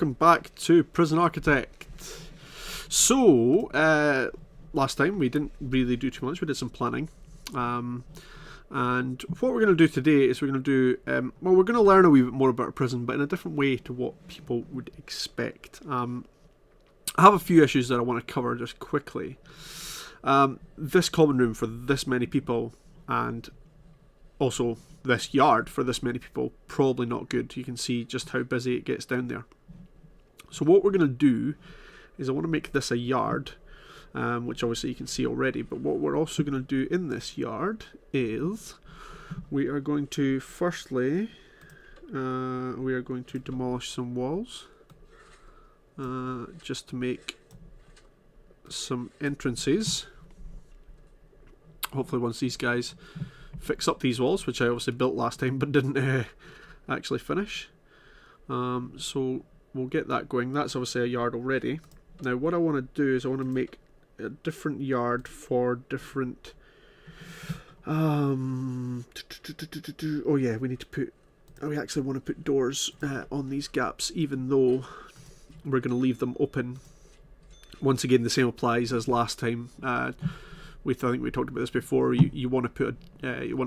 welcome back to Prison Architect. So, last time we didn't really do too much, we did some planning. And what we're going to do today is we're going to do, well, we're going to learn a wee bit more about a prison, but in a different way to what people would expect. I have a few issues that I want to cover just quickly. This common room for this many people, and also this yard for this many people, probably not good. You can see just how busy it gets down there. So what we're going to do is I want to make this a yard, which obviously you can see already, but what we're also going to do in this yard is we are going to firstly we are going to demolish some walls just to make some entrances. Hopefully once these guys fix up these walls, which I obviously built last time but didn't actually finish. So we'll get that going. That's obviously a yard already. Now what I want to do is I want to make a different yard for different... oh yeah, we need to put... we actually want to put doors on these gaps, even though we're going to leave them open. Once again, the same applies as last time. I think we talked about this before. You want to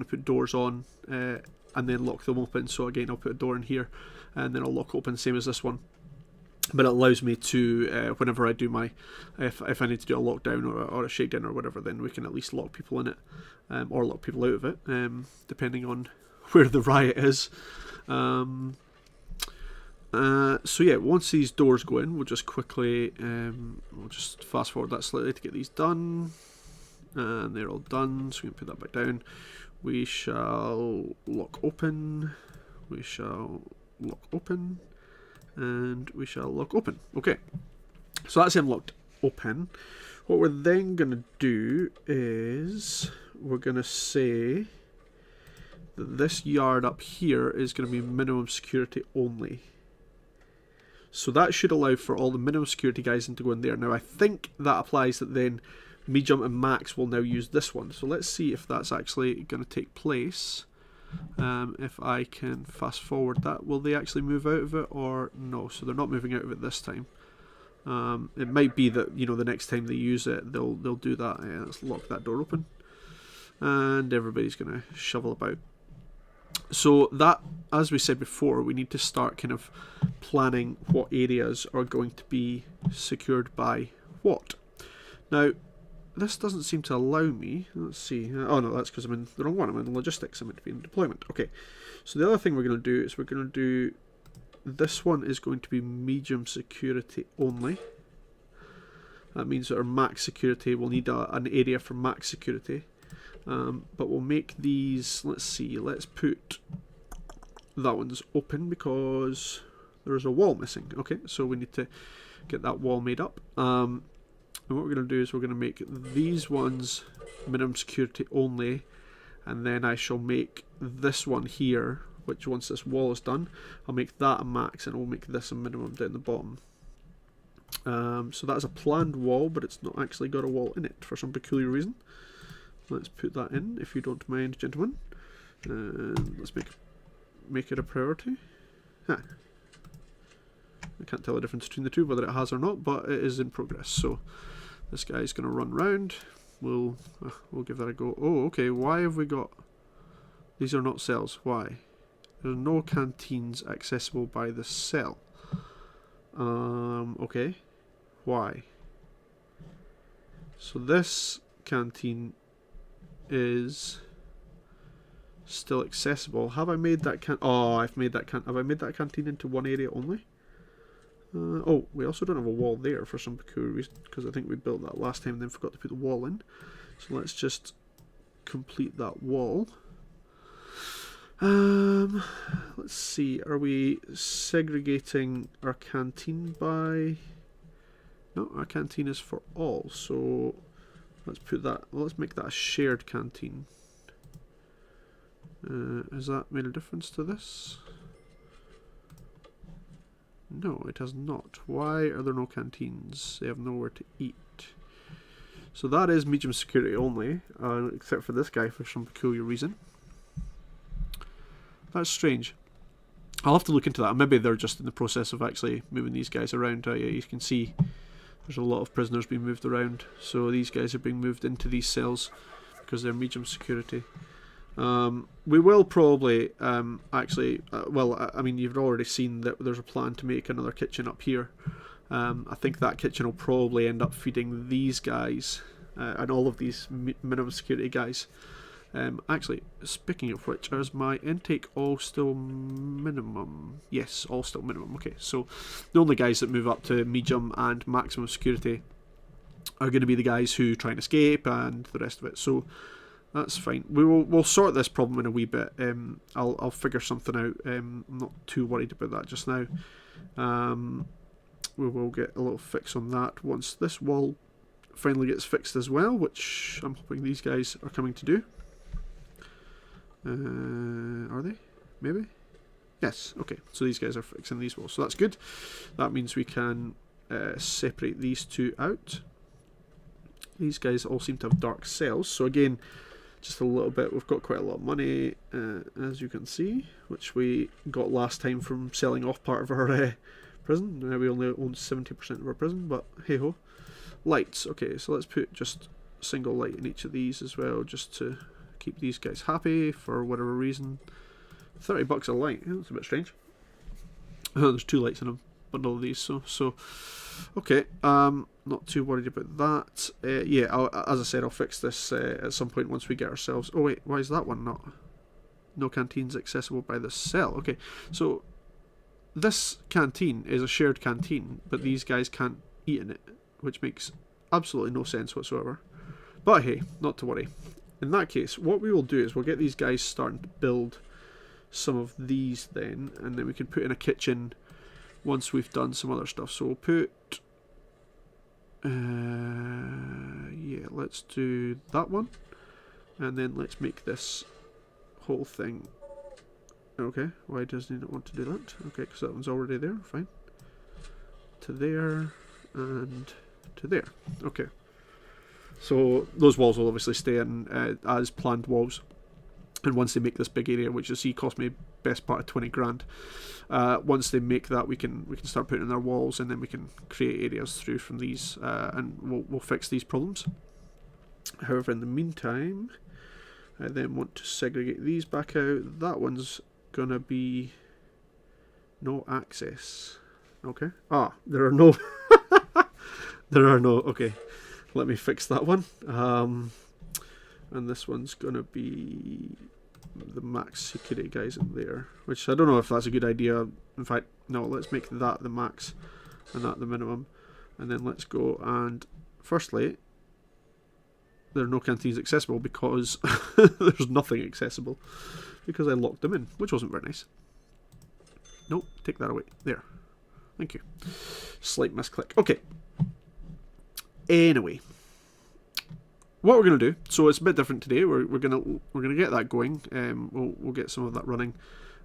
put doors on and then lock them open. So again, I'll put a door in here and then I'll lock open, same as this one. But it allows me to, whenever I do my, if I need to do a lockdown or a shakedown or whatever, then we can at least lock people in it, or lock people out of it, depending on where the riot is. So yeah, once these doors go in, we'll just quickly, we'll just fast forward that slightly to get these done. And they're all done, so we can put that back down. We shall lock open, we shall lock open, and we shall lock open. Okay, so that's them locked open. What we're then going to do is we're going to say that this yard up here is going to be minimum security only. So that should allow for all the minimum security guys to go in there. Now I think that applies that then Medium and Max will now use this one. So let's see if that's actually going to take place. If I can fast forward that, will they actually move out of it or no? So they're not moving out of it this time. It might be that, you know, the next time they use it, they'll do that. Yeah, let's lock that door open, and everybody's going to shovel about. So that, as we said before, we need to start kind of planning what areas are going to be secured by what. Now, this doesn't seem to allow me. Let's see. Oh no, that's because I'm in the wrong one. I'm in logistics. I'm meant to be in deployment. Okay. So the other thing we're going to do is we're going to do... this one is going to be medium security only. That means that our max security will need an area for max security. But we'll make these... let's see. Let's put... that one's open because there's a wall missing. Okay, so we need to get that wall made up. And what we're going to do is we're going to make these ones minimum security only, and then I shall make this one here, which once this wall is done, I'll make that a max, and we'll make this a minimum down the bottom. So that's a planned wall, but it's not actually got a wall in it for some peculiar reason. Let's put that in, if you don't mind, gentlemen. And let's make it a priority. Huh. I can't tell the difference between the two, whether it has or not, but it is in progress. So this guy's going to run round. We'll give that a go. Oh, okay. Why have we got... these are not cells. Why? There's no canteens accessible by the cell. Okay. Why? So this canteen is still accessible. Have I made that oh, I've made that have I made that canteen into one area only? Oh, we also don't have a wall there for some peculiar reason, because I think we built that last time and then forgot to put the wall in. So let's just complete that wall. Let's see, are we segregating our canteen by... no, our canteen is for all, so let's put that, well, let's make that a shared canteen. Has that made a difference to this? No, it has not. Why are there no canteens? They have nowhere to eat. So that is medium security only, except for this guy for some peculiar reason. That's strange. I'll have to look into that. Maybe they're just in the process of actually moving these guys around. Yeah, you can see there's a lot of prisoners being moved around. So these guys are being moved into these cells because they're medium security. We will probably actually, well, I mean, you've already seen that there's a plan to make another kitchen up here. I think that kitchen will probably end up feeding these guys and all of these minimum security guys. Actually, speaking of which, is my intake all still minimum? Yes, all still minimum. Okay, so the only guys that move up to medium and maximum security are going to be the guys who try and escape and the rest of it. So that's fine. We'll sort this problem in a wee bit. I'll figure something out. I'm not too worried about that just now. We will get a little fix on that once this wall finally gets fixed as well, which I'm hoping these guys are coming to do. Are they? Maybe? Yes, okay. So these guys are fixing these walls. So that's good. That means we can separate these two out. These guys all seem to have dark cells. So again, just a little bit. We've got quite a lot of money, as you can see, which we got last time from selling off part of our prison. Now we only own 70% of our prison, but hey ho. Lights. Okay, so let's put just a single light in each of these as well, just to keep these guys happy for whatever reason. $30 a light. Yeah, that's a bit strange. There's 2 lights in a bundle of these, so okay. Not too worried about that. Yeah, as I said, I'll fix this at some point once we get ourselves. Oh wait, why is that one not? No canteens accessible by the cell. Okay, so this canteen is a shared canteen, but these guys can't eat in it, which makes absolutely no sense whatsoever. But hey, not to worry. In that case, what we will do is we'll get these guys starting to build some of these then, and then we can put in a kitchen once we've done some other stuff. So we'll put, yeah, let's do that one, and then let's make this whole thing. Okay, why does he not want to do that? Okay, because that one's already there, fine. To there, and to there. Okay. So those walls will obviously stay in as planned walls, and once they make this big area, which you see cost me best part of 20 grand, once they make that, we can start putting in their walls, and then we can create areas through from these, and we'll fix these problems. However, in the meantime, I then want to segregate these back out. That one's gonna be no access. Okay. Ah, there are no. There are no. Okay. Let me fix that one. And this one's gonna be the max security guys in there, which I don't know if that's a good idea. In fact, no, let's make that the max and that the minimum, and then let's go and firstly, there are no canteens accessible because there's nothing accessible because I locked them in, which wasn't very nice. Nope, take that away. There. Thank you. Slight misclick. Okay. Anyway, what we're gonna do, so it's a bit different today. We're gonna get that going. We'll get some of that running,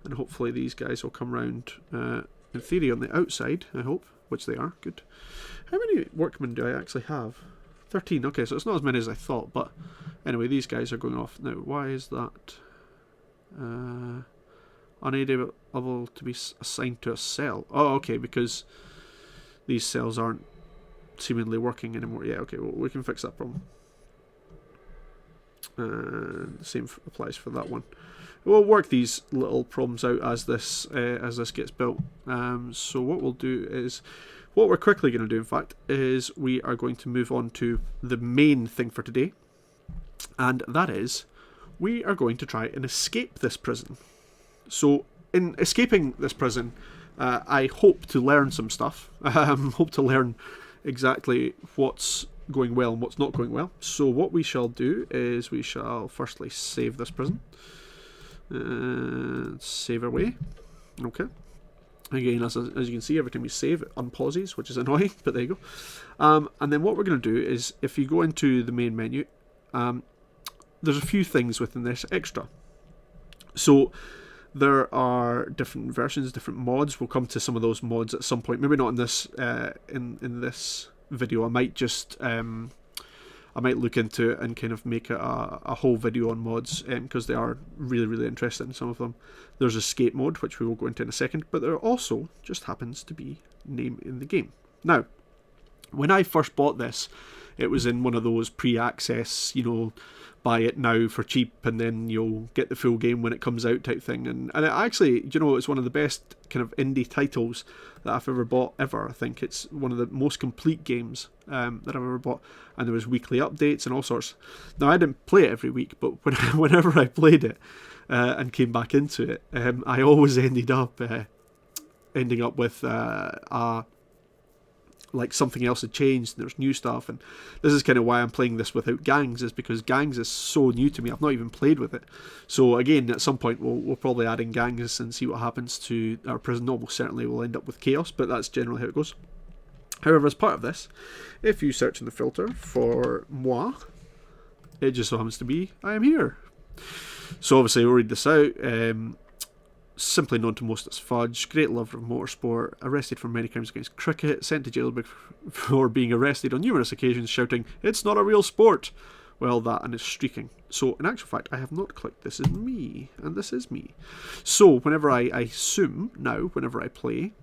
and hopefully these guys will come round. In theory, on the outside, I hope, which they are. Good. How many workmen do I actually have? 13. Okay, so it's not as many as I thought. But anyway, these guys are going off now. Why is that? Unable to be assigned to a cell. Oh, okay, because these cells aren't seemingly working anymore. Yeah, okay, well, we can fix that problem. And the same applies for that one. We'll work these little problems out as this gets built. So what we'll do is, what we're quickly going to do, in fact, is we are going to move on to the main thing for today, and that is we are going to try and escape this prison. So in escaping this prison, I hope to learn some stuff. Hope to learn exactly what's going well and what's not going well. So what we shall do is we shall firstly save this prison. Save away. Okay. Again, as you can see, every time we save, it unpauses, which is annoying, but there you go. And then what we're going to do is, if you go into the main menu, there's a few things within this extra. So there are different versions, different mods. We'll come to some of those mods at some point. Maybe not in this in this video. I might just I might look into it and kind of make a whole video on mods, because they are really, really interesting, some of them. There's escape mode, which we will go into in a second, but there also just happens to be name in the game. Now, when I first bought this, it was in one of those pre-access, buy it now for cheap and then you'll get the full game when it comes out type thing. And it actually, it's one of the best kind of indie titles that I've ever bought ever. I think it's one of the most complete games that I've ever bought. And there was weekly updates and all sorts. Now, I didn't play it every week, but whenever I played it and came back into it, I always ended up with like something else had changed and there's new stuff. And this is kind of why I'm playing this without gangs, is because gangs is so new to me. I've not even played with it. So again, at some point we'll probably add in gangs and see what happens to our prison. Almost certainly we'll end up with chaos, but that's generally how it goes. However, as part of this, if you search in the filter for moi, it just so happens to be I am here. So obviously we'll read this out. Simply known to most as Fudge, great lover of motorsport, arrested for many crimes against cricket, sent to jail for being arrested on numerous occasions, shouting, "It's not a real sport!" Well, that and it's streaking. So, in actual fact, I have not clicked this is me, and this is me. So, whenever I assume now, whenever I play,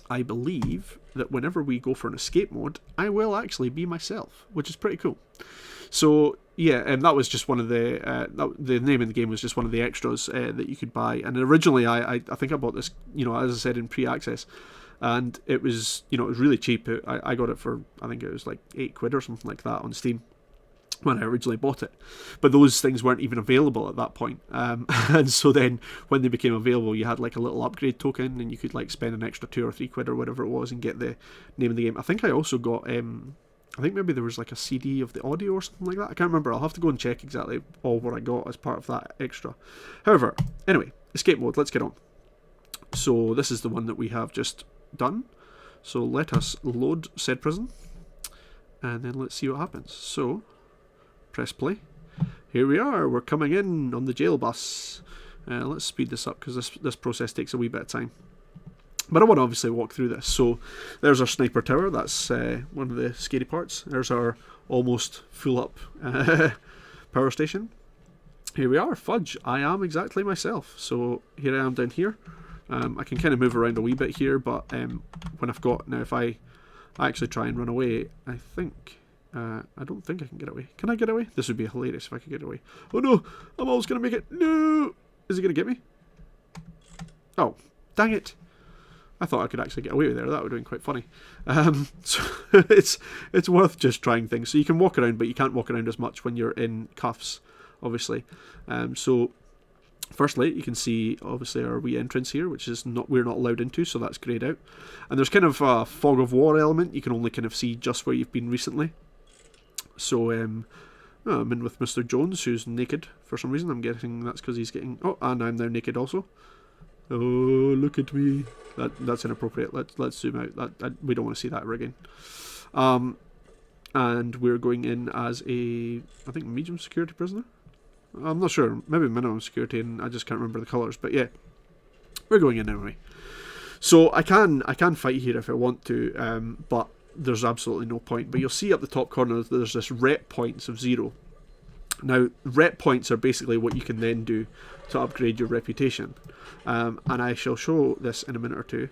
I believe that whenever we go for an escape mode, I will actually be myself, which is pretty cool. So, yeah, and that was just one of the name in the game was just one of the extras that you could buy. And originally, I think I bought this, as I said, in pre-access, and it was, it was really cheap. I got it for, I think it was like £8 or something like that on Steam when I originally bought it. But those things weren't even available at that point. And so then when they became available, you had like a little upgrade token, and you could like spend an extra £2 or £3 or whatever it was and get the name of the game. I think I also got I think maybe there was like a CD of the audio or something like that. I can't remember. I'll have to go and check exactly all what I got as part of that extra. However, anyway, escape mode, let's get on. So this is the one that we have just done. So let us load said prison, and then let's see what happens. So press play. Here we are. We're coming in on the jail bus. Let's speed this up because this process takes a wee bit of time. But I want to obviously walk through this. So there's our sniper tower. That's one of the scary parts. There's our almost full up power station. Here we are, Fudge. I am exactly myself. So here I am down here. I can kind of move around a wee bit here, but when I've got... Now if I actually try and run away, I think... I don't think I can get away. Can I get away? This would be hilarious if I could get away. Oh no! I'm always going to make it. No! Is he going to get me? Oh, dang it. I thought I could actually get away with there. That would have been quite funny. So it's worth just trying things. So you can walk around, but you can't walk around as much when you're in cuffs, obviously. So firstly, you can see obviously our wee entrance here, which is we're not allowed into, so that's greyed out. And there's kind of a fog of war element. You can only kind of see just where you've been recently. So I'm in with Mr. Jones, who's naked for some reason. I'm guessing that's because he's getting... Oh, and I'm now naked also. Oh, look at me. That's inappropriate. Let's zoom out. We don't want to see that ever again. And we're going in as a, I think, medium security prisoner. I'm not sure. Maybe minimum security, and I just can't remember the colours. But yeah, we're going in anyway. So I can fight here if I want to, but there's absolutely no point. But you'll see up the top corner there's this rep points of 0. Now, rep points are basically what you can then do to upgrade your reputation. And I shall show this in a minute or two.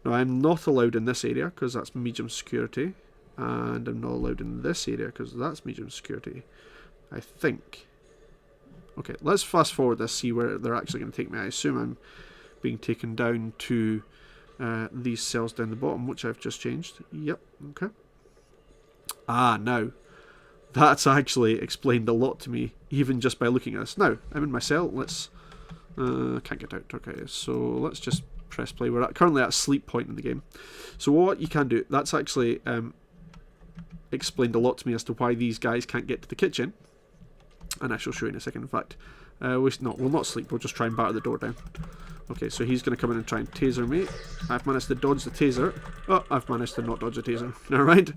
Now, I'm not allowed in this area because that's medium security. And I'm not allowed in this area because that's medium security, I think. Okay, let's fast forward this, see where they're actually going to take me. I assume I'm being taken down to these cells down the bottom, which I've just changed. Yep, okay. Now, that's actually explained a lot to me, even just by looking at this. Now, I'm in my cell. Let's... can't get out. Okay, so let's just press play. We're currently at a sleep point in the game. So what you can do, that's actually explained a lot to me as to why these guys can't get to the kitchen. And I shall show you in a second. In fact, we'll not sleep. We'll just try and batter the door down. Okay, so he's going to come in and try and taser me. I've managed to dodge the taser. Oh, I've managed to not dodge the taser. Alright.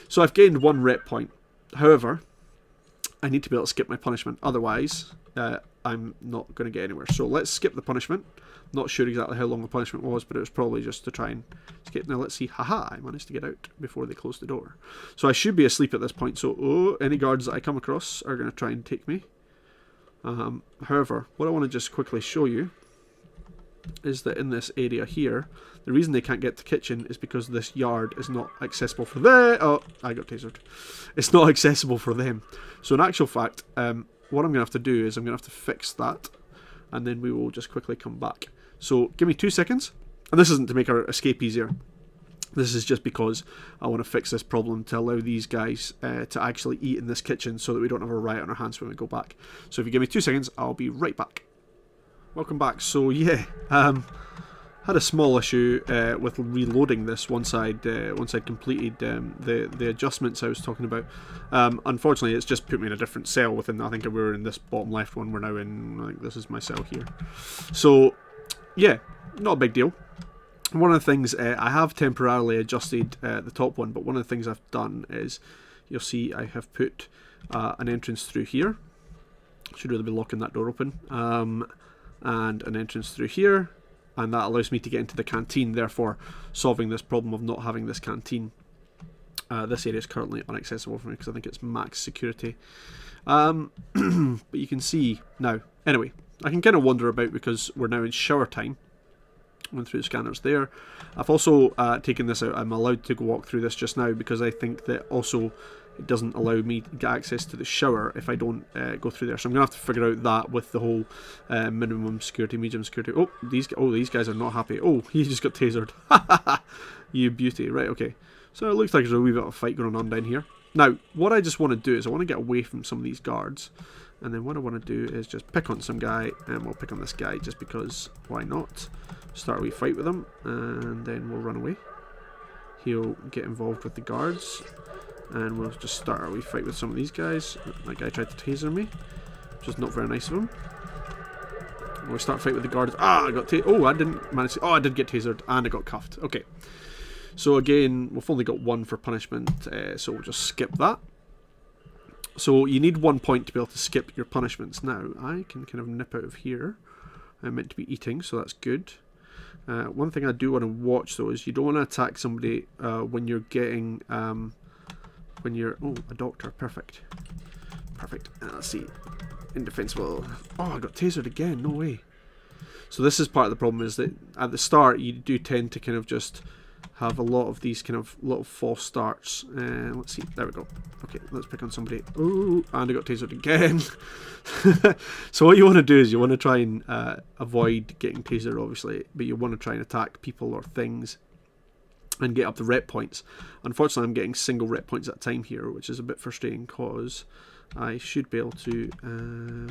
So I've gained 1 rep point. However, I need to be able to skip my punishment. Otherwise, I'm not going to get anywhere. So let's skip the punishment. Not sure exactly how long the punishment was, but it was probably just to try and skip. Now let's see. Haha, I managed to get out before they closed the door. So I should be asleep at this point. So any guards that I come across are going to try and take me. However, what I want to just quickly show you is that in this area here, the reason they can't get to the kitchen is because this yard is not accessible for them. Oh, I got tasered. It's not accessible for them. So in actual fact, what I'm going to have to do is I'm going to have to fix that, and then we will just quickly come back. So give me 2 seconds, and this isn't to make our escape easier. This is just because I want to fix this problem to allow these guys to actually eat in this kitchen so that we don't have a riot on our hands when we go back. So if you give me 2 seconds, I'll be right back. Welcome back. So yeah, had a small issue with reloading this once I'd completed the adjustments I was talking about. Unfortunately, it's just put me in a different cell within. I think we were in this bottom left one. We're now in. I think this is my cell here. So yeah, not a big deal. One of the things I have temporarily adjusted the top one, but one of the things I've done is you'll see I have put an entrance through here. Should really be locking that door open. And an entrance through here, and that allows me to get into the canteen, therefore solving this problem of not having this canteen. This area is currently inaccessible for me because I think it's max security. But you can see now. Anyway, I can kind of wander about because we're now in shower time. Went through the scanners there. I've also taken this out. I'm allowed to walk through this just now because I think that also it doesn't allow me to get access to the shower if I don't go through there. So I'm going to have to figure out that with the whole minimum security, medium security. Oh, these guys are not happy. Oh, he just got tasered. You beauty. Right, okay. So it looks like there's a wee bit of a fight going on down here. Now, what I just want to do is I want to get away from some of these guards. And then what I want to do is just pick on some guy, and we'll pick on this guy just because, why not? Start a wee fight with him, and then we'll run away. He'll get involved with the guards, and we'll just start a wee fight with some of these guys. That guy tried to taser me, which is not very nice of him. We'll start a fight with the guards. Ah, I got tasered. Oh, I didn't manage to. Oh, I did get tasered, and I got cuffed. Okay. So again, we've only got 1 for punishment, so we'll just skip that. So you need 1 point to be able to skip your punishments. Now, I can kind of nip out of here. I'm meant to be eating, so that's good. One thing I do want to watch, though, is you don't want to attack somebody when you're getting... oh, a doctor. Perfect. Perfect. Let's see. Indefensible. Oh, I got tasered again. No way. So this is part of the problem, is that at the start, you do tend to kind of just have a lot of these kind of little false starts. Let's see. There we go. Okay, let's pick on somebody. Oh, and I got tasered again. So what you want to do is you want to try and avoid getting tasered, obviously, but you want to try and attack people or things and get up the rep points. Unfortunately, I'm getting single rep points at a time here, which is a bit frustrating because I should be able to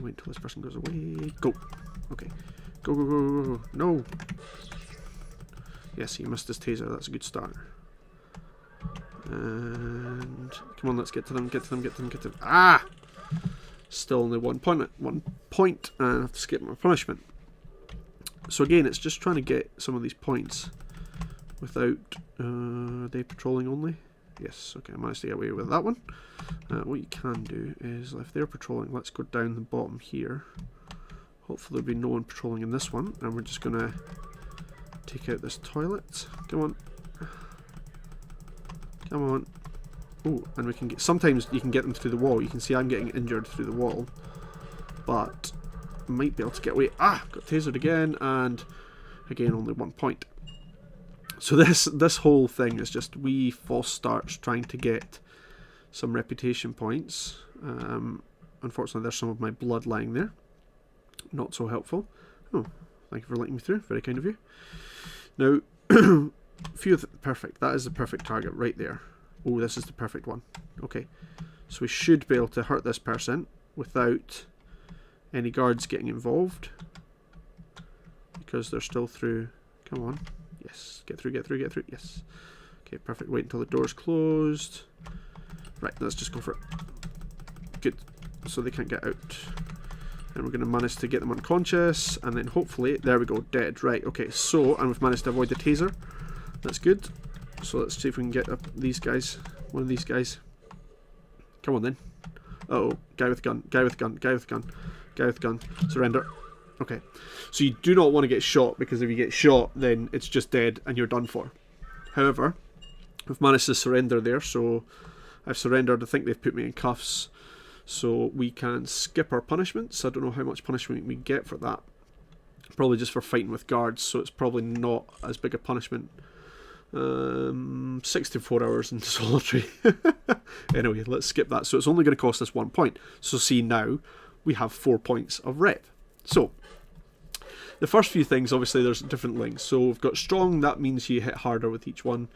wait until this person goes away. Go. Okay. Go, go, go, go, go. No. Yes, he missed his taser. That's a good start. And come on, let's get to them. Get to them. Get to them. Get to them. Ah! Still only 1 point. 1 point, and I have to skip my punishment. So again, it's just trying to get some of these points without they patrolling only. Yes. Okay, I managed to get away with that one. What you can do is, if they're patrolling, let's go down the bottom here. Hopefully, there'll be no one patrolling in this one, and we're just gonna take out this toilet. Come on. Come on. Oh, and we can get... Sometimes you can get them through the wall. You can see I'm getting injured through the wall. But I might be able to get away. Ah! Got tasered again. And again, only 1 point. So this whole thing is just wee false starts trying to get some reputation points. Unfortunately, there's some of my blood lying there. Not so helpful. Oh, thank you for letting me through. Very kind of you. Now, perfect. That is the perfect target right there. Oh, this is the perfect one. Okay. So we should be able to hurt this person without any guards getting involved. Because they're still through. Come on. Yes. Get through, get through, get through. Yes. Okay, perfect. Wait until the door's closed. Right, let's just go for it. Good. So they can't get out. And we're going to manage to get them unconscious. And then hopefully, there we go, dead. Right, okay. So, and we've managed to avoid the taser. That's good. So let's see if we can get up these guys. One of these guys. Come on then. Uh-oh, guy with gun, guy with gun, guy with gun, guy with gun. Surrender. Okay. So you do not want to get shot, because if you get shot, then it's just dead and you're done for. However, we've managed to surrender there, so I've surrendered. I think they've put me in cuffs, so we can skip our punishments. I don't know how much punishment we get for that. Probably just for fighting with guards, so it's probably not as big a punishment. 64 hours in solitary. Anyway, let's skip that. So it's only going to cost us 1 point. So see, now we have 4 points of rep. So the first few things, obviously there's different links. So we've got strong, that means you hit harder with each one.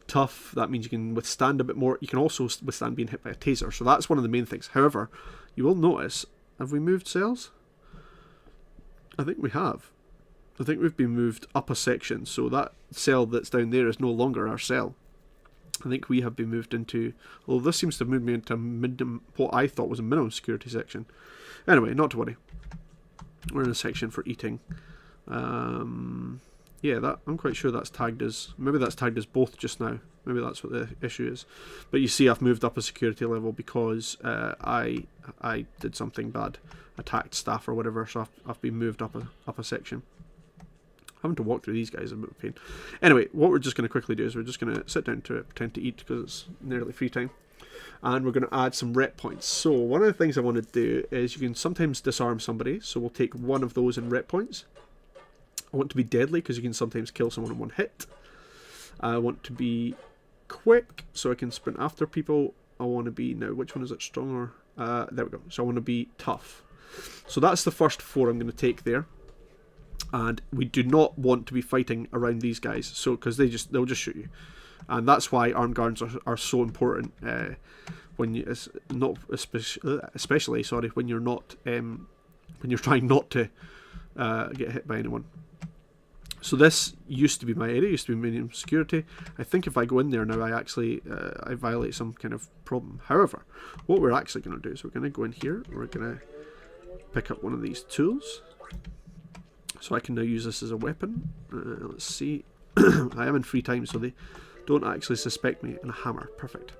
Tough, that means you can withstand a bit more. You can also withstand being hit by a taser. So that's one of the main things. However, you will notice, have we moved cells? I think we have. I think we've been moved up a section, so that cell that's down there is no longer our cell. I think we have been moved into, although this seems to have moved me into what I thought was a minimum security section. Anyway, not to worry. We're in a section for eating. Yeah, that I'm quite sure that's tagged as, maybe that's tagged as both just now. Maybe that's what the issue is. But you see, I've moved up a security level because I did something bad, attacked staff or whatever. So I've been moved up a section. Having to walk through these guys is a bit of a pain. Anyway, what we're just going to quickly do is we're just going to sit down to it, pretend to eat because it's nearly free time. And we're going to add some rep points. So one of the things I want to do is you can sometimes disarm somebody. So we'll take one of those in rep points. I want to be deadly because you can sometimes kill someone in one hit. I want to be quick so I can sprint after people. I want to be, now which one is it, stronger? There we go. So I want to be tough. So that's the first 4 I'm going to take there. And we do not want to be fighting around these guys, so because they'll just shoot you, and that's why armed guards are so important when you especially when you're not when you're trying not to get hit by anyone. So this used to be my area, used to be minimum security. I think if I go in there now, I actually I violate some kind of problem. However, what we're actually going to do is we're going to go in here. We're going to pick up one of these tools. So I can now use this as a weapon. Let's see. I am in free time, so they don't actually suspect me. And a hammer. Perfect.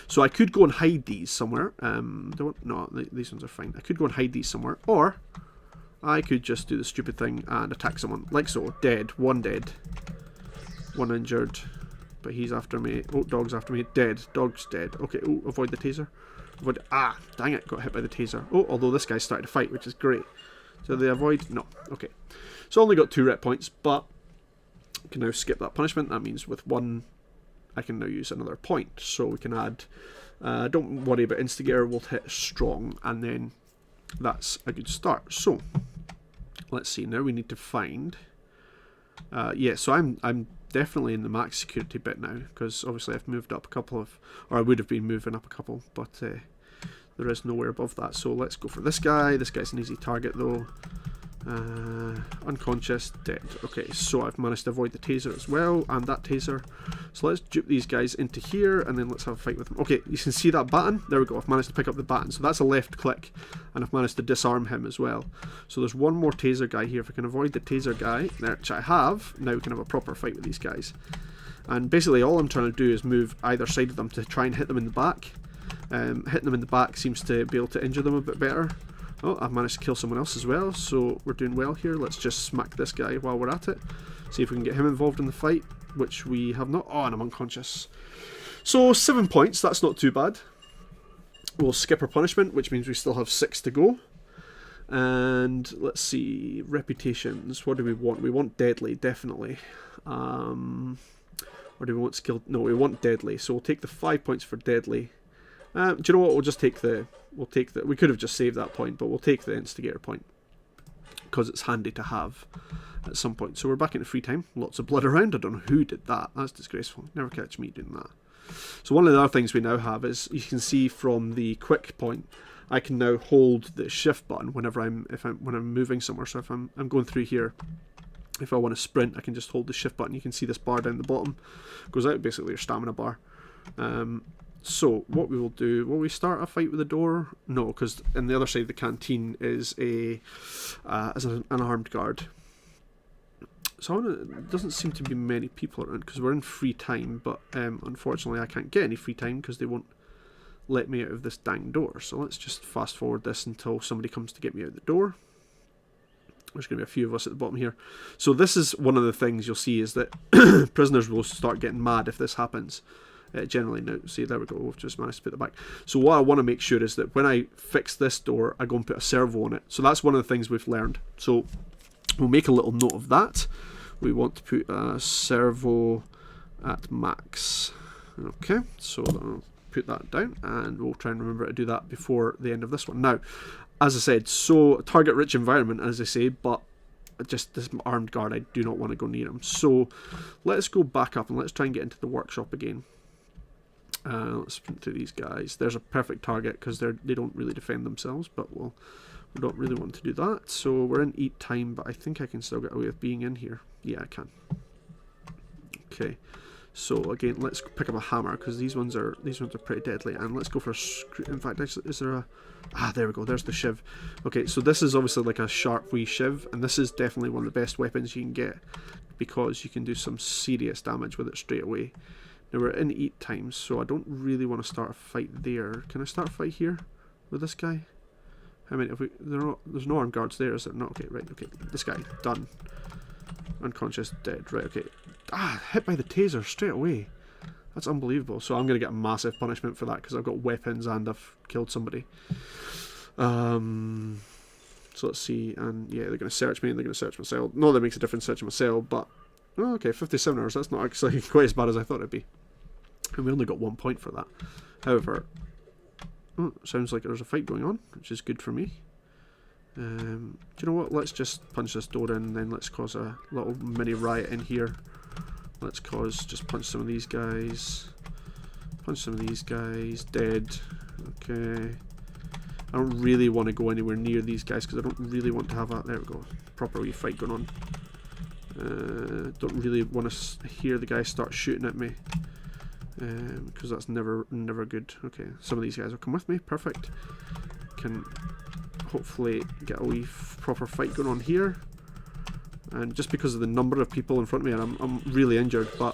So I could go and hide these somewhere. No, these ones are fine. I could go and hide these somewhere. Or I could just do the stupid thing and attack someone. Like so. Dead. One dead. One injured. But he's after me. Oh, dog's after me. Dead. Dog's dead. Okay. Oh, avoid the taser. Avoid. Ah, dang it. Got hit by the taser. Oh, although this guy started to fight, which is great. So they avoid? No. Okay. So only got 2 rep points, but I can now skip that punishment. That means with 1, I can now use another point. So we can add, don't worry about instigator, we'll hit strong, and then that's a good start. So let's see. Now we need to find. Yeah. So I'm definitely in the max security bit now because obviously I've moved up a couple of, or I would have been moving up a couple, but. There is nowhere above that, so let's go for this guy. This guy's an easy target though. Unconscious, dead. Okay, so I've managed to avoid the taser as well, and that taser. So let's dupe these guys into here, and then let's have a fight with them. Okay, you can see that baton? There we go, I've managed to pick up the baton. So that's a left click, and I've managed to disarm him as well. So there's one more taser guy here. If I can avoid the taser guy, which I have, now we can have a proper fight with these guys. And basically all I'm trying to do is move either side of them to try and hit them in the back. Hitting them in the back seems to be able to injure them a bit better. Oh, I've managed to kill someone else as well, so we're doing well here. Let's just smack this guy while we're at it. See if we can get him involved in the fight, which we have not. Oh, and I'm unconscious. So 7 points, that's not too bad. We'll skip our punishment, which means we still have 6 to go. And let's see, reputations. What do we want? We want deadly, definitely. Or do we want skilled? No, we want deadly. So we'll take the 5 points for deadly. Do you know what? We'll just take the. We could have just saved that point, but we'll take the instigator point because it's handy to have at some point. So we're back into free time. Lots of blood around. I don't know who did that. That's disgraceful. Never catch me doing that. So one of the other things we now have is you can see from the quick point, I can now hold the shift button whenever when I'm moving somewhere. So if I'm going through here, if I want to sprint, I can just hold the shift button. You can see this bar down the bottom goes out, basically your stamina bar. So what we will do, will we start a fight with the door? No, because on the other side of the canteen is an unarmed guard. So there doesn't seem to be many people around because we're in free time, but unfortunately I can't get any free time because they won't let me out of this dang door. So let's just fast forward this until somebody comes to get me out the door. There's going to be a few of us at the bottom here. So this is one of the things you'll see is that prisoners will start getting mad if this happens. Generally, now, see, there we go, we've just managed to put it back. So what I want to make sure is that when I fix this door, I go and put a servo on it. So that's one of the things we've learned. So we'll make a little note of that. We want to put a servo at max. Okay, so I'll put that down, and we'll try and remember to do that before the end of this one. Now, as I said, so target-rich environment, as I say, but just this armed guard, I do not want to go near him. So let's go back up and let's try and get into the workshop again. Let's sprint through these guys. There's a perfect target because they don't really defend themselves, but we don't really want to do that. So we're in eat time, but I think I can still get away with being in here. Yeah, I can. Okay. So again, let's pick up a hammer because these ones are pretty deadly, and let's go for a in fact, actually, is there a there we go, there's the shiv. Okay, so this is obviously like a sharp wee shiv, and this is definitely one of the best weapons you can get because you can do some serious damage with it straight away. Now we're in eat times, so I don't really want to start a fight there. Can I start a fight here with this guy? How many? There's no armed guards there, is there? No. Okay, right. Okay, this guy done. Unconscious, dead. Right. Okay. Hit by the taser straight away. That's unbelievable. So I'm going to get a massive punishment for that because I've got weapons and I've killed somebody. So let's see. And yeah, they're going to search me and they're going to search my cell. No, that makes a difference searching my cell, but oh, okay, 57 hours. That's not actually quite as bad as I thought it'd be. And we only got 1 point for that. However, sounds like there's a fight going on, which is good for me. Do you know what? Let's just punch this door in, and then let's cause a little mini riot in here. Let's just punch some of these guys. Punch some of these guys. Dead. Okay. I don't really want to go anywhere near these guys because I don't really want to have a, there we go, proper wee fight going on. Don't really want to hear the guys start shooting at me because that's never good. Okay, some of these guys will come with me. Perfect. Can hopefully get a wee proper fight going on here. And just because of the number of people in front of me, and I'm really injured, but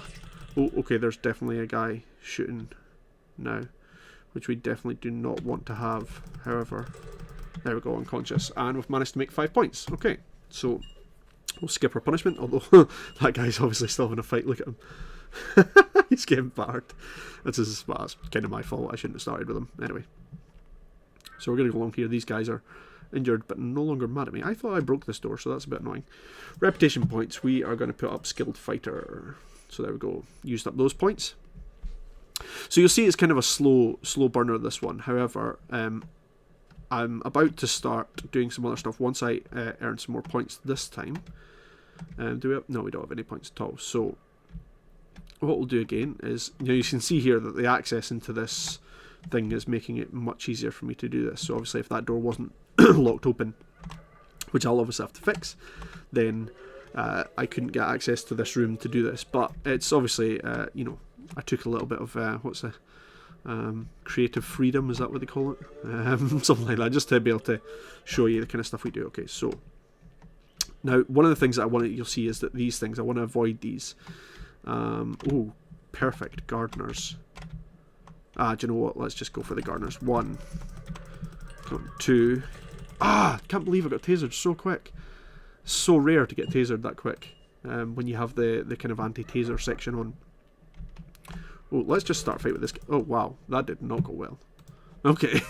oh, okay, there's definitely a guy shooting now, which we definitely do not want to have. However, there we go, unconscious, and we've managed to make 5 points. Okay, so we'll skip our punishment, although that guy's obviously still having a fight. Look at him. He's getting battered. That's kind of my fault. I shouldn't have started with him. Anyway. So we're going to go along here. These guys are injured, but no longer mad at me. I thought I broke this door, so that's a bit annoying. Reputation points. We are going to put up skilled fighter. So there we go. Used up those points. So you'll see it's kind of a slow burner, this one. However, I'm about to start doing some other stuff once I earn some more points this time. Do we have? No, we don't have any points at all. So what we'll do again is, you can see here that the access into this thing is making it much easier for me to do this. So obviously if that door wasn't locked open, which I'll obviously have to fix, then I couldn't get access to this room to do this. But it's obviously, I took a little bit of, creative freedom, is that what they call it? Something like that, just to be able to show you the kind of stuff we do. Okay, so now one of the things that you'll see is that these things, I want to avoid these. Oh, perfect, gardeners. Do you know what? Let's just go for the gardeners. 1, 2. Can't believe I got tasered so quick. So rare to get tasered that quick when you have the kind of anti-taser section on. Oh, let's just start a fight with this guy. Oh, wow. That did not go well. Okay.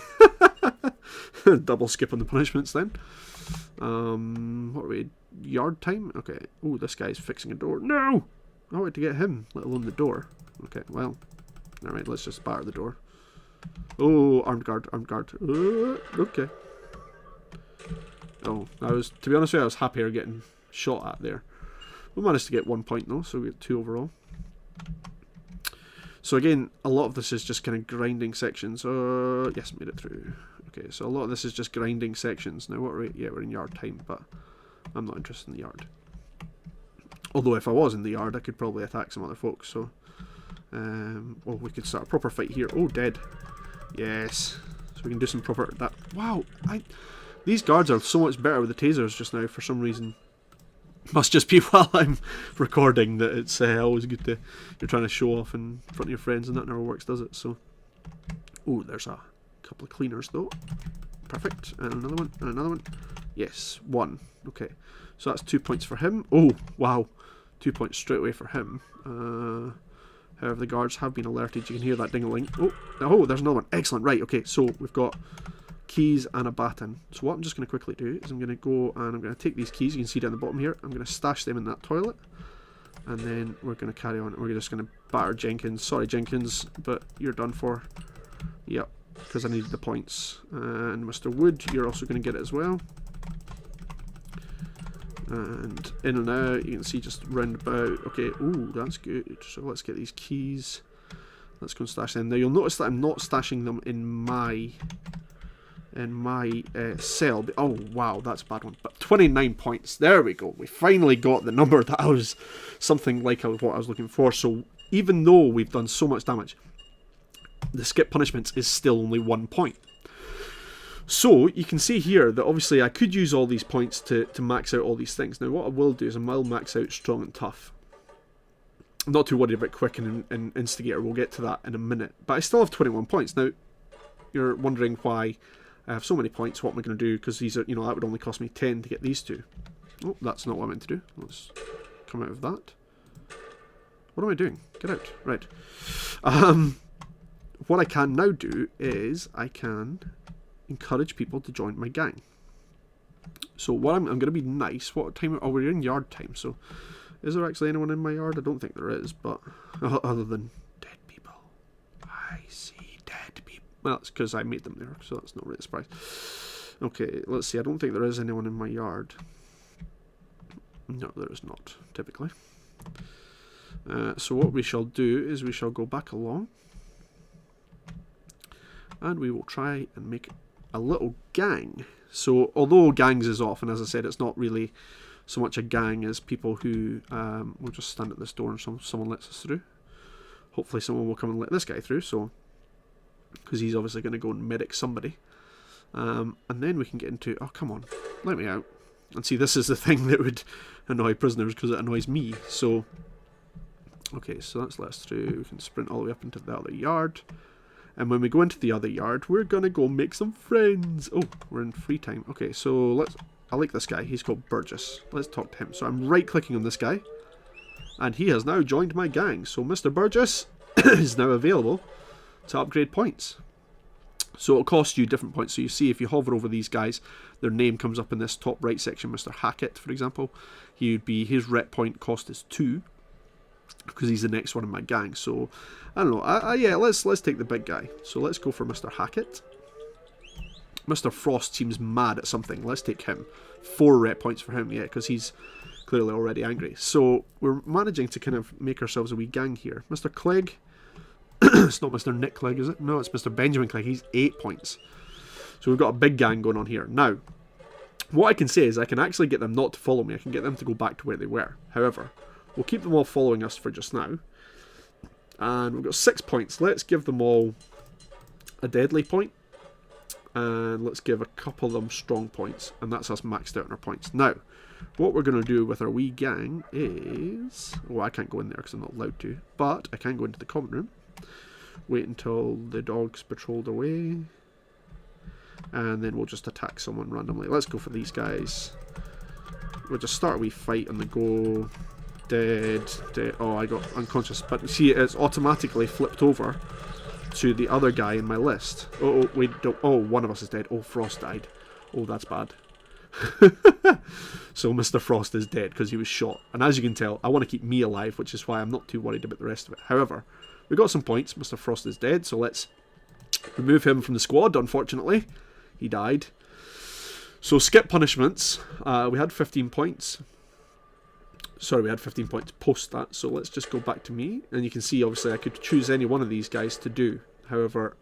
Double skip on the punishments then. What are we? Yard time? Okay. Oh, this guy's fixing a door. No! I wanted to get him, let alone the door. Okay, well. Alright, let's just batter the door. Oh, armed guard, armed guard. Okay. Oh, to be honest with you, I was happier getting shot at there. We managed to get 1 point though, so we get 2 overall. So again, a lot of this is just kind of grinding sections. Yes, made it through. Okay, so a lot of this is just grinding sections. Now what are we? Yeah, we're in yard time, but I'm not interested in the yard. Although if I was in the yard, I could probably attack some other folks, so... well, we could start a proper fight here. Oh, dead. Yes. So we can do some proper... Wow, these guards are so much better with the tasers just now for some reason. Must just be while I'm recording that it's always good to... You're trying to show off in front of your friends, and that never works, does it? So... Oh, there's a couple of cleaners though. Perfect. And another one, and another one. Yes, 1. Okay, so that's 2 points for him. Oh, wow. 2 points straight away for him. However, the guards have been alerted. You can hear that ding-a-ling. Oh, there's another one. Excellent. Right, okay, so we've got keys and a baton. So what I'm just going to quickly do is I'm going to go and I'm going to take these keys. You can see down the bottom here. I'm going to stash them in that toilet. And then we're going to carry on. We're just going to batter Jenkins. Sorry, Jenkins, but you're done for. Yep, because I needed the points. And Mr. Wood, you're also going to get it as well. And in and out, you can see just round about. Okay, ooh, that's good. So let's get these keys. Let's go and stash them. Now you'll notice that I'm not stashing them in my cell. Oh wow, that's a bad one. But 29 points. There we go. We finally got the number that I was something like what I was looking for. So even though we've done so much damage, the skip punishments is still only 1 point. So you can see here that obviously I could use all these points to max out all these things. Now what I will do is I will max out strong and tough. I'm not too worried about quick and instigator. We'll get to that in a minute. But I still have 21 points. Now you're wondering why I have so many points. What am I going to do? Because these are, you know, that would only cost me 10 to get these two. Oh, that's not what I meant to do. Let's come out of that. What am I doing? Get out. Right. What I can now do is I can encourage people to join my gang. So what I'm going to be nice. What time? Oh, we're in yard time. So is there actually anyone in my yard? I don't think there is, but other than dead people. I see dead people. Well, it's because I made them there, so that's not really a surprise. Okay, let's see. I don't think there is anyone in my yard. No, there is not, typically. So what we shall do is we shall go back along. And we will try and make a little gang. So, although gangs is off, and as I said, it's not really so much a gang as people who will just stand at this door and someone lets us through. Hopefully someone will come and let this guy through, so because he's obviously going to go and medic somebody. And then we can get into... Oh, come on. Let me out. And see, this is the thing that would annoy prisoners because it annoys me. So, okay, so that's let us through. We can sprint all the way up into the other yard. And when we go into the other yard, we're going to go make some friends. Oh, we're in free time. Okay, so let's... I like this guy. He's called Burgess. Let's talk to him. So I'm right-clicking on this guy. And he has now joined my gang. So Mr. Burgess is now available to upgrade points. So it'll cost you different points. So you see if you hover over these guys, their name comes up in this top right section. Mr. Hackett, for example. He would be... His rep point cost is 2. Because he's the next one in my gang. So, I don't know. Yeah, let's take the big guy. So let's go for Mr. Hackett. Mr. Frost seems mad at something. Let's take him. 4 rep points for him, yeah, because he's clearly already angry. So we're managing to kind of make ourselves a wee gang here. Mr. Clegg. It's not Mr. Nick Clegg, is it? No, it's Mr. Benjamin Clegg. He's 8 points. So we've got a big gang going on here. Now, what I can say is I can actually get them not to follow me. I can get them to go back to where they were. However, we'll keep them all following us for just now. And we've got 6 points. Let's give them all a deadly point. And let's give a couple of them strong points. And that's us maxed out on our points. Now, what we're going to do with our wee gang is... Well, I can't go in there because I'm not allowed to. But I can go into the common room. Wait until the dog's patrolled away. And then we'll just attack someone randomly. Let's go for these guys. We'll just start a wee fight on the go. Dead. Oh, I got unconscious. But see, it's automatically flipped over to the other guy in my list. Oh, wait. Oh, one of us is dead. Oh, Frost died. Oh, that's bad. So Mr. Frost is dead because he was shot. And as you can tell, I want to keep me alive, which is why I'm not too worried about the rest of it. However, we got some points. Mr. Frost is dead, so let's remove him from the squad, unfortunately. He died. So skip punishments. We had 15 points. Sorry, we had 15 points post that, so let's just go back to me. And you can see, obviously, I could choose any one of these guys to do. However,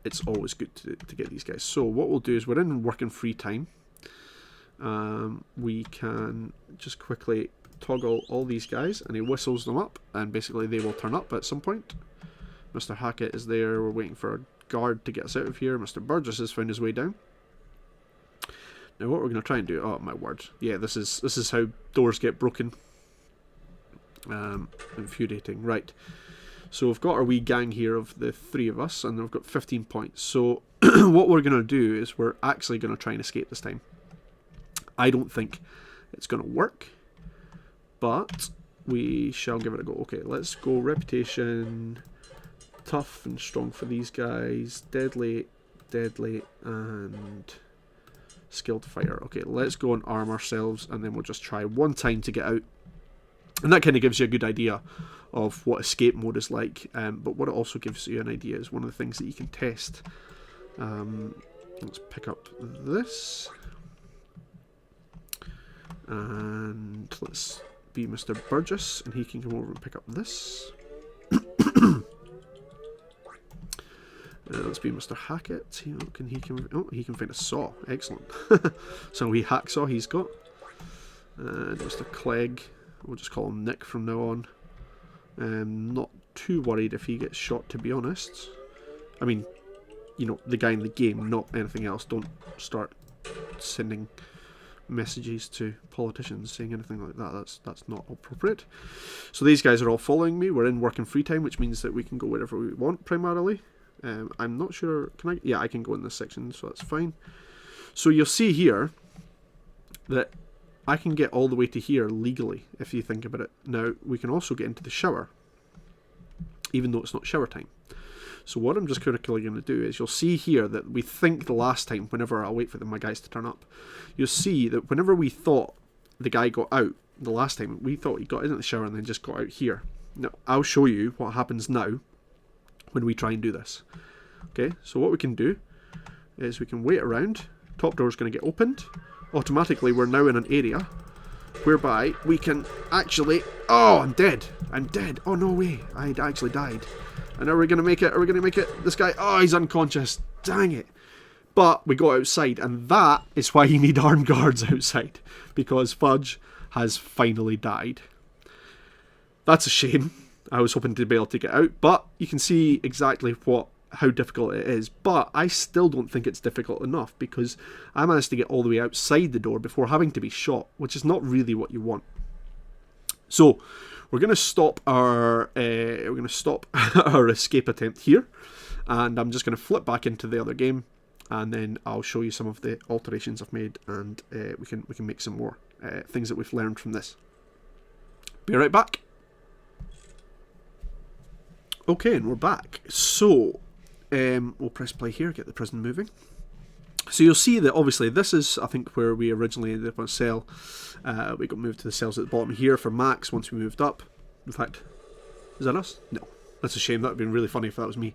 it's always good to get these guys. So what we'll do is we're in working free time. We can just quickly toggle all these guys, and he whistles them up, and basically they will turn up at some point. Mr. Hackett is there. We're waiting for a guard to get us out of here. Mr. Burgess has found his way down. Now what we're going to try and do... Oh, my word. Yeah, this is how doors get broken. Infuriating. Right. So we've got our wee gang here of the 3 of us, and we've got 15 points. So what we're going to do is we're actually going to try and escape this time. I don't think it's going to work, but we shall give it a go. Okay, let's go reputation, tough and strong for these guys, deadly, deadly, and skilled fighter. Okay, let's go and arm ourselves, and then we'll just try one time to get out. And that kind of gives you a good idea of what escape mode is like, but what it also gives you an idea is one of the things that you can test. Let's pick up this, and let's be Mr. Burgess, and he can come over and pick up this. Let's be Mr. Hackett. He can find a saw. Excellent. So we hacksaw he's got. And Mr. Clegg, we'll just call him Nick from now on. Not too worried if he gets shot, to be honest. I mean, you know, the guy in the game, not anything else. Don't start sending messages to politicians saying anything like that. That's not appropriate. So these guys are all following me. We're in work and free time, which means that we can go wherever we want primarily. I'm not sure, can I? Yeah, I can go in this section, so that's fine. So you'll see here that I can get all the way to here legally, if you think about it. Now, we can also get into the shower, even though it's not shower time. So what I'm just quickly going to do is, you'll see here that we think the last time, whenever I'll wait for my guys to turn up, you'll see that whenever we thought the guy got out, the last time, we thought he got into the shower and then just got out here. Now, I'll show you what happens now when we try and do this. Okay, so what we can do is we can wait around. Top door is going to get opened. Automatically, we're now in an area whereby we can actually... Oh, I'm dead. I'm dead. Oh, no way. I actually died. And are we going to make it? Are we going to make it? This guy... Oh, he's unconscious. Dang it. But we got outside, and that is why you need armed guards outside, because Fudge has finally died. That's a shame. I was hoping to be able to get out, but you can see exactly how difficult it is. But I still don't think it's difficult enough, because I managed to get all the way outside the door before having to be shot, which is not really what you want. So we're going to stop our our escape attempt here, and I'm just going to flip back into the other game, and then I'll show you some of the alterations I've made, and we can make some more things that we've learned from this. Be right back. Okay, and we're back. So, we'll press play here, get the prison moving. So you'll see that obviously this is, I think, where we originally ended up on a cell. We got moved to the cells at the bottom here for Max once we moved up. In fact, is that us? No. That's a shame. That would have been really funny if that was me.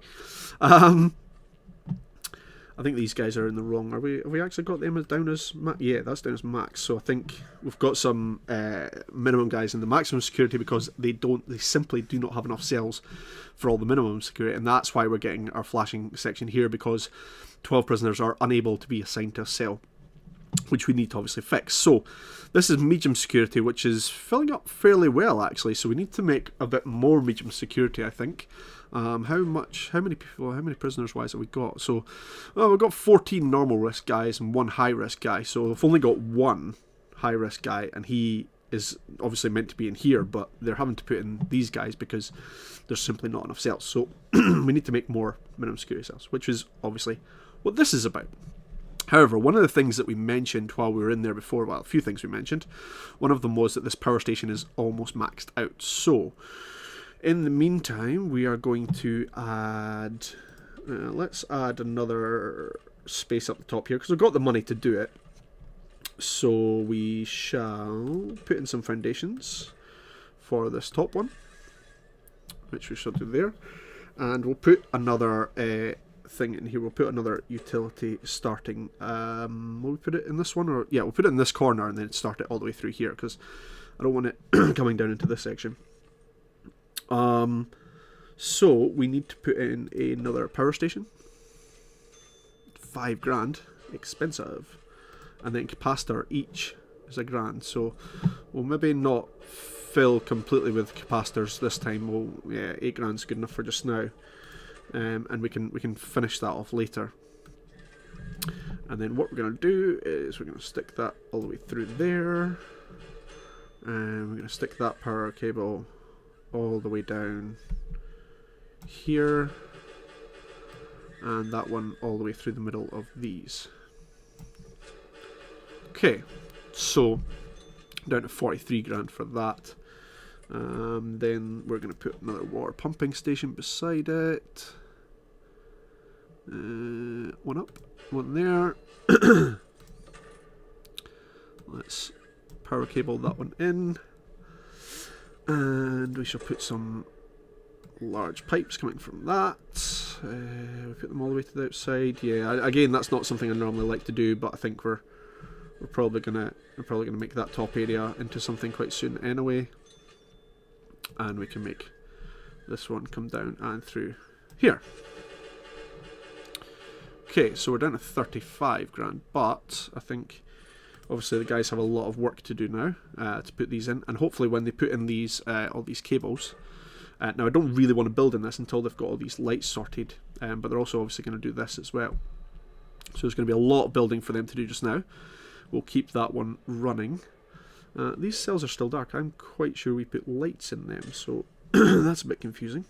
I think these guys are in the wrong. Have we actually got them down as Max? Yeah, that's down as Max. So I think we've got some minimum guys in the maximum security, because they simply do not have enough cells for all the minimum security, and that's why we're getting our flashing section here, because 12 prisoners are unable to be assigned to a cell, which we need to obviously fix. So this is medium security, which is filling up fairly well actually. So we need to make a bit more medium security, I think. How many prisoners wise have we got? So, we've got 14 normal risk guys and 1 high risk guy. So we've only got 1 high risk guy, and he is obviously meant to be in here, but they're having to put in these guys because there's simply not enough cells. So we need to make more minimum security cells, which is obviously what this is about. However, one of the things that we mentioned while we were in there before, well, a few things we mentioned, one of them was that this power station is almost maxed out. So in the meantime, we are going to add, let's add another space up the top here, because we've got the money to do it. So we shall put in some foundations for this top one, which we shall do there. And we'll put another thing in here. We'll put another utility starting. Will we put it in this one? Or yeah, we'll put it in this corner and then start it all the way through here, because I don't want it coming down into this section. So we need to put in another power station. 5 grand, expensive. And then capacitor each is £1,000. So we'll maybe not fill completely with capacitors this time. Yeah, 8 grand's good enough for just now. And we can finish that off later. And then what we're going to do is we're going to stick that all the way through there. And we're going to stick that power cable all the way down here, and that one all the way through the middle of these. Okay, so down to 43 grand for that. Then we're going to put another water pumping station beside it. One up, one there. Let's power cable that one in, and we shall put some large pipes coming from that. We put them all the way to the outside. Yeah, again, that's not something I normally like to do, but I think we're probably gonna make that top area into something quite soon anyway, and we can make this one come down and through here. Okay, so we're down to 35 grand, but I think obviously the guys have a lot of work to do now to put these in, and hopefully when they put in these all these cables. Now I don't really want to build in this until they've got all these lights sorted, but they're also obviously going to do this as well. So there's going to be a lot of building for them to do just now. We'll keep that one running. These cells are still dark. I'm quite sure we put lights in them, so that's a bit confusing.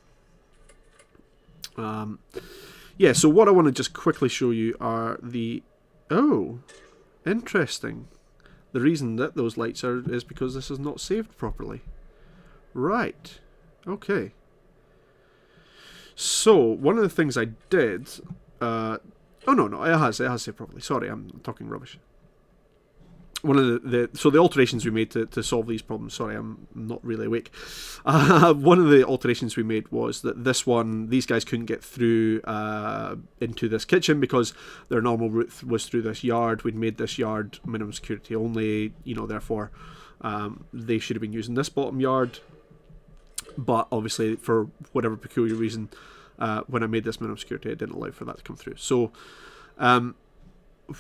Yeah, so what I want to just quickly show you are the... Oh, interesting. The reason that those lights are is because this is not saved properly. Right. Okay. So, one of the things I did... oh, no, it has saved properly. Sorry, I'm talking rubbish. One of the alterations we made to solve these problems, sorry, I'm not really awake. One of the alterations we made was that these guys couldn't get through into this kitchen because their normal route was through this yard. We'd made this yard minimum security only, therefore they should have been using this bottom yard. But obviously, for whatever peculiar reason, when I made this minimum security, it didn't allow for that to come through. So,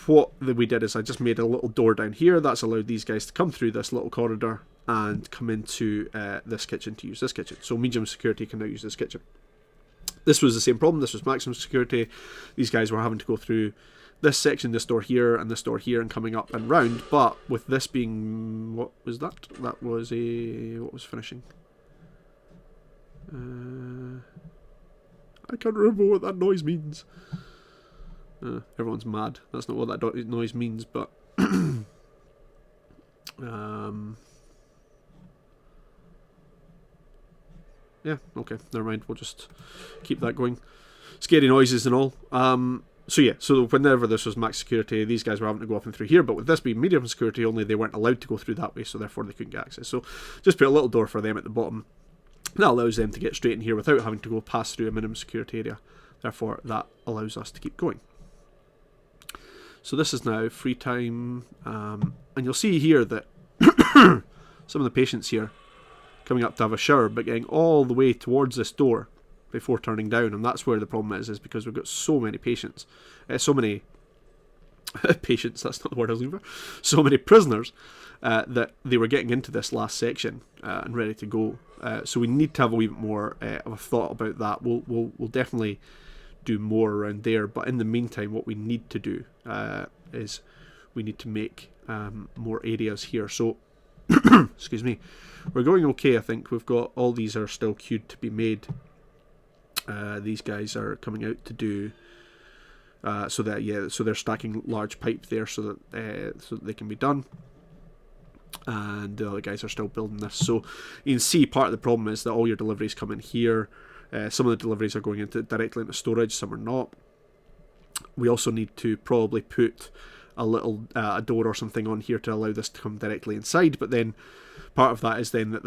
what we did is I just made a little door down here that's allowed these guys to come through this little corridor and come into this kitchen to use this kitchen. So medium security can now use this kitchen. This was the same problem. This was maximum security. These guys were having to go through this section, this door here, and this door here, and coming up and round. But with this being... What was that? That was a... What was finishing? I can't remember what that noise means. Everyone's mad. That's not what that noise means, but yeah, okay, never mind. We'll just keep that going. Scary noises and all. So yeah, so whenever this was max security, these guys were having to go up and through here, but with this being medium security only, they weren't allowed to go through that way, so therefore they couldn't get access. So just put a little door for them at the bottom. That allows them to get straight in here without having to go past through a minimum security area. Therefore, that allows us to keep going. So this is now free time, and you'll see here that some of the patients here coming up to have a shower, but getting all the way towards this door before turning down, and that's where the problem is because we've got so many patients, patients, that's not the word I was looking for, so many prisoners, that they were getting into this last section and ready to go. So we need to have a wee bit more of a thought about that. We'll definitely do more around there, but in the meantime what we need to do is we need to make more areas here. So excuse me, we're going okay. I think we've got all these are still queued to be made. These guys are coming out to do so they're stacking large pipe there so that they can be done, and the other guys are still building this. So you can see part of the problem is that all your deliveries come in here. Some of the deliveries are going directly into storage, some are not. We also need to probably put a little a door or something on here to allow this to come directly inside, but then part of that is then that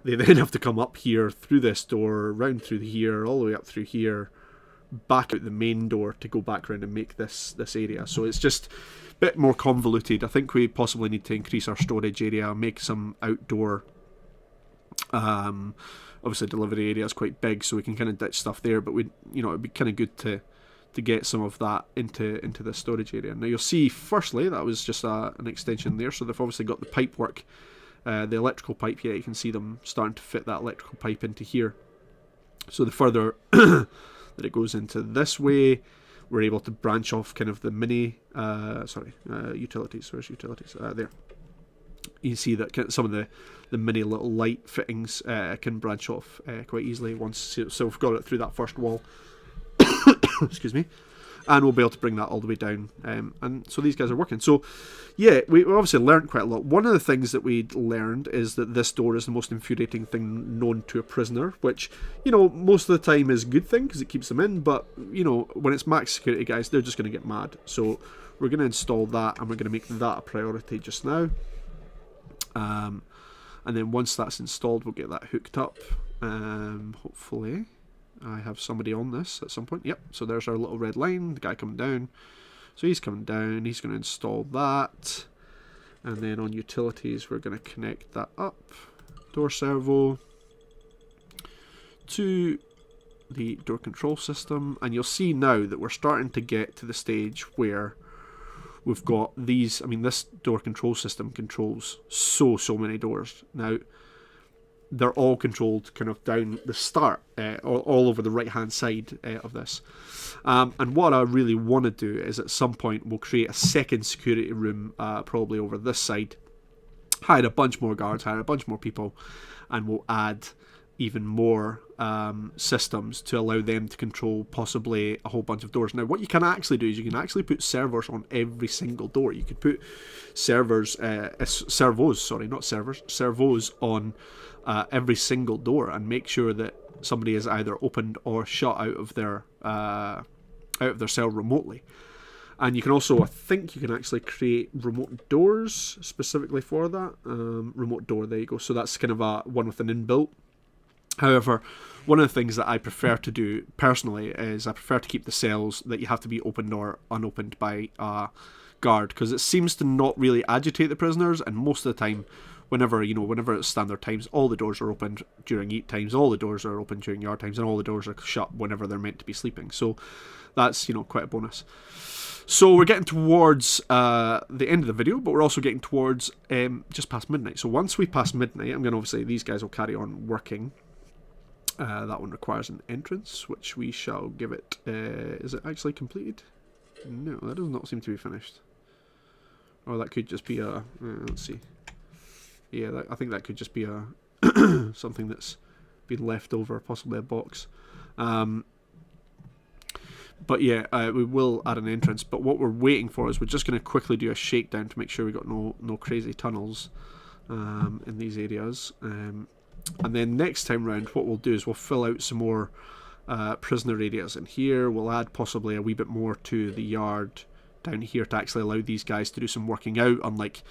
they then have to come up here through this door, round through here, all the way up through here, back out the main door to go back around and make this area. So it's just a bit more convoluted. I think we possibly need to increase our storage area, make some outdoor obviously delivery area is quite big, so we can kind of ditch stuff there, but it'd be kind of good to get some of that into the storage area. Now you'll see, firstly, that was just an extension there, so they've obviously got the pipe work, the electrical pipe here. You can see them starting to fit that electrical pipe into here. So the further that it goes into this way, we're able to branch off kind of the mini utilities. Where's utilities? There. you see that some of the mini little light fittings can branch off quite easily once. So we've got it through that first wall. Excuse me. And we'll be able to bring that all the way down. And so these guys are working. So, yeah, we obviously learned quite a lot. One of the things that we learned is that this door is the most infuriating thing known to a prisoner, which, you know, most of the time is a good thing because it keeps them in. But, you know, when it's max security guys, they're just going to get mad. So we're going to install that, and we're going to make that a priority just now. And then once that's installed, we'll get that hooked up. Hopefully I have somebody on this at some point. Yep, so there's our little red line, the guy coming down. So he's coming down, he's going to install that. And then on utilities, we're going to connect that up. Door servo to the door control system. And you'll see now that we're starting to get to the stage where we've got these. I mean, this door control system controls so many doors. Now, they're all controlled kind of down the start, all over the right hand side of this. And what I really want to do is at some point we'll create a second security room, probably over this side, hire a bunch more guards, hire a bunch more people, and we'll add even more systems to allow them to control possibly a whole bunch of doors. Now, what you can actually do is you can actually put servers on every single door. You could put servos on every single door and make sure that somebody is either opened or shut out of their cell remotely. And you can also, I think you can actually create remote doors specifically for that. Remote door, there you go. So that's kind of a one with an inbuilt. However, one of the things that I prefer to do personally is I prefer to keep the cells that you have to be opened or unopened by a guard, because it seems to not really agitate the prisoners, and most of the time, whenever it's standard times, all the doors are opened during eat times, all the doors are open during yard times, and all the doors are shut whenever they're meant to be sleeping. So that's, quite a bonus. So we're getting towards the end of the video, but we're also getting towards just past midnight. So once we pass midnight, I'm going to obviously, these guys will carry on working. That one requires an entrance, which we shall give it. Is it actually completed? No, that does not seem to be finished. Or that could just be a... let's see. Yeah, I think that could just be a something that's been left over, possibly a box. But yeah, we will add an entrance. But what we're waiting for is we're just going to quickly do a shakedown to make sure we got no crazy tunnels in these areas. And then next time round, what we'll do is we'll fill out some more prisoner areas in here. We'll add possibly a wee bit more to the yard down here to actually allow these guys to do some working out, unlike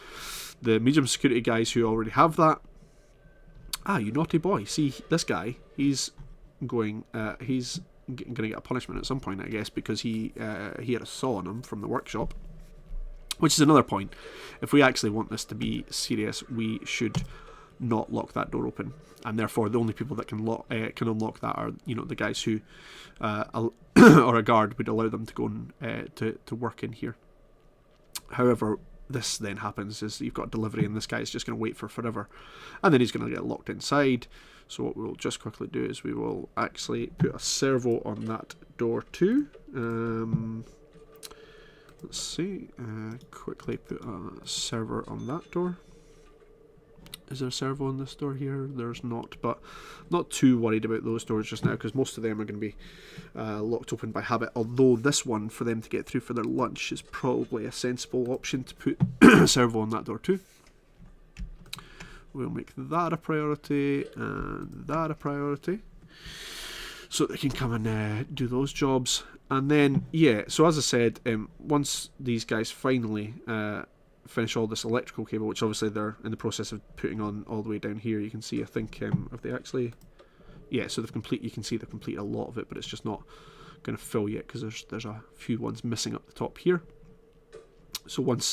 the medium security guys who already have that. Ah, you naughty boy. See, this guy, he's going to get a punishment at some point, I guess, because he had a saw on him from the workshop. Which is another point. If we actually want this to be serious, we should not lock that door open, and therefore the only people that can unlock that are the guys who or a guard would allow them to go and to work in here. However, this then happens is you've got delivery, and this guy's just going to wait for forever, and then he's going to get locked inside. So what we'll just quickly do is we will actually put a servo on that door too. Let's see, quickly put a server on that door. Is there a servo on this door here? There's not, but not too worried about those doors just now, because most of them are going to be locked open by habit. Although this one, for them to get through for their lunch, is probably a sensible option to put a servo on that door too. We'll make that a priority and that a priority, so they can come and do those jobs. And then, yeah, so as I said, once these guys finally finish all this electrical cable, which obviously they're in the process of putting on all the way down here, you can see, I think, if they actually, yeah, so you can see they've completed a lot of it, but it's just not going to fill yet because there's a few ones missing up the top here. So once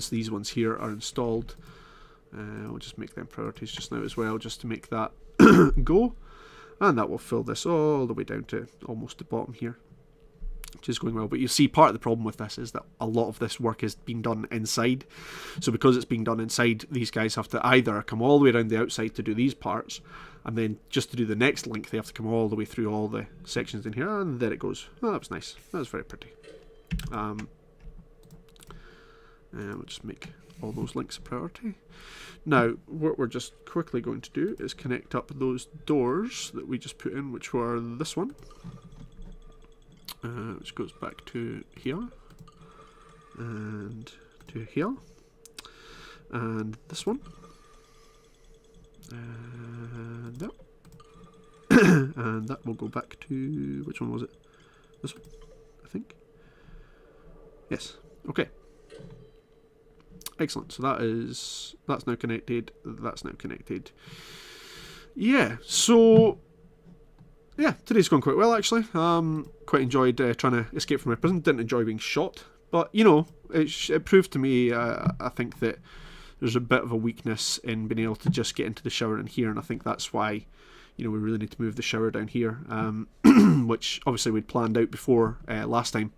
these ones here are installed, we'll just make them priorities just now as well, just to make that go, and that will fill this all the way down to almost the bottom here, which is going well. But you see, part of the problem with this is that a lot of this work is being done inside. So because it's being done inside, these guys have to either come all the way around the outside to do these parts, and then just to do the next link they have to come all the way through all the sections in here, and there it goes. Oh, that was nice. That was very pretty. We'll just make all those links a priority. Now, what we're just quickly going to do is connect up those doors that we just put in, which were this one, which goes back to here, and to here, and this one, and that, and that will go back to, which one was it? This one, I think. Yes. Okay. Excellent. So that's now connected. That's now connected. Yeah. So yeah, today's gone quite well actually. Quite enjoyed trying to escape from my prison. Didn't enjoy being shot, but you know, it proved to me. I think that there's a bit of a weakness in being able to just get into the shower in here, and I think that's why, you know, we really need to move the shower down here, which obviously we'd planned out before last time.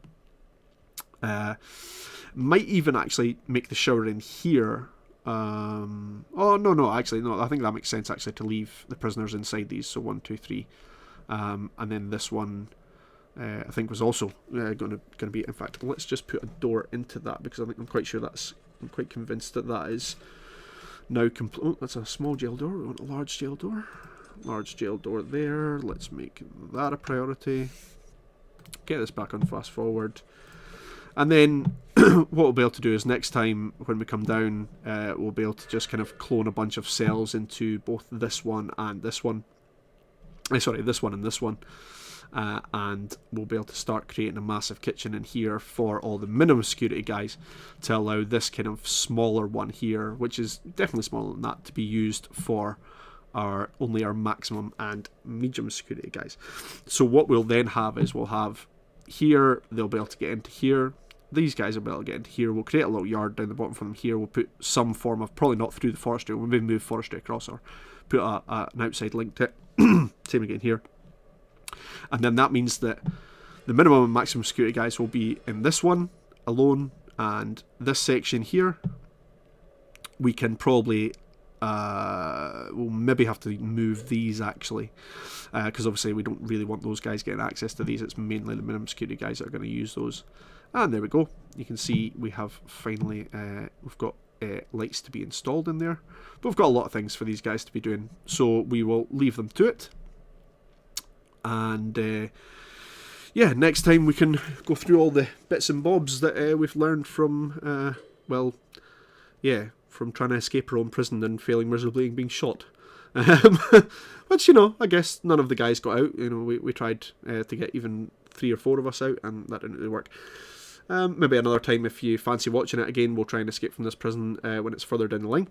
Might even actually make the shower in here. Oh no, actually no. I think that makes sense actually to leave the prisoners inside these. So 1, 2, 3, and then this one I think was also going to be. In fact, let's just put a door into that because I'm quite sure that's. I'm quite convinced that that is now complete. Oh, that's a small jail door. We want a large jail door. Large jail door there. Let's make that a priority. Get this back on fast forward. And then what we'll be able to do is next time when we come down, we'll be able to just kind of clone a bunch of cells into both this one and this one. Sorry, this one and this one. And we'll be able to start creating a massive kitchen in here for all the minimum security guys to allow this kind of smaller one here, which is definitely smaller than that, to be used for only our maximum and medium security guys. So what we'll then have is we'll have here, they'll be able to get into here. These guys will be able to get into here. We'll create a little yard down the bottom for them here. We'll put some form of, probably not through the forestry, we'll maybe move forestry across or put an outside link to it. Same again here. And then that means that the minimum and maximum security guys will be in this one alone, and this section here we can probably we'll maybe have to move these actually, because obviously we don't really want those guys getting access to these. It's mainly the minimum security guys that are going to use those. And there we go. You can see we have finally we've got lights to be installed in there, but we've got a lot of things for these guys to be doing, so we will leave them to it. And yeah, next time we can go through all the bits and bobs that we've learned from well, yeah, from trying to escape our own prison and failing miserably and being shot. Which, you know, I guess none of the guys got out. You know, we tried to get even 3 or 4 of us out, and that didn't really work. Maybe another time, if you fancy watching it again, we'll try and escape from this prison when it's further down the line,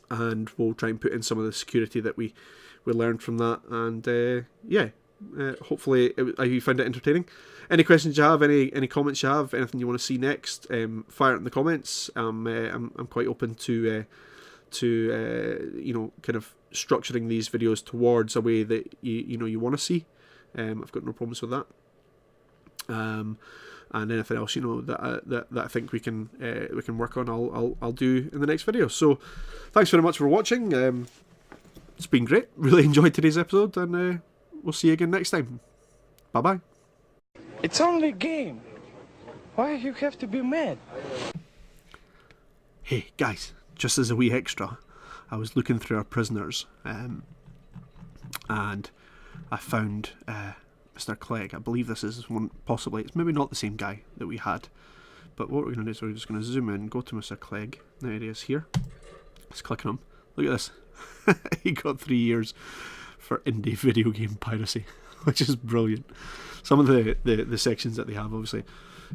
and we'll try and put in some of the security that we learned from that. And yeah, hopefully you found it entertaining. Any questions you have, any comments you have, anything you want to see next, fire it in the comments. I'm quite open to you know, kind of structuring these videos towards a way that you want to see. I've got no problems with that. And anything else, you know, that I think we can work on, I'll do in the next video. So thanks very much for watching. It's been great. Really enjoyed today's episode, and we'll see you again next time. Bye bye. It's only a game. Why you have to be mad? Hey guys, just as a wee extra, I was looking through our prisoners, and I found Mr. Clegg. I believe this is one, possibly, it's maybe not the same guy that we had, but what we're going to do is we're just going to zoom in, go to Mr. Clegg. There he is here. Let's click on him. Look at this. He got 3 years for indie video game piracy, which is brilliant. Some of the sections that they have, obviously,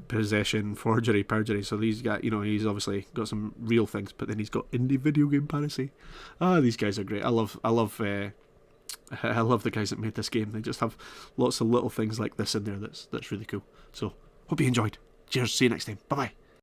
possession, forgery, perjury. So these guys, you know, he's obviously got some real things, but then he's got indie video game piracy. These guys are great. I love the guys that made this game. They just have lots of little things like this in there that's really cool. So hope you enjoyed. Cheers. See you next time. Bye bye.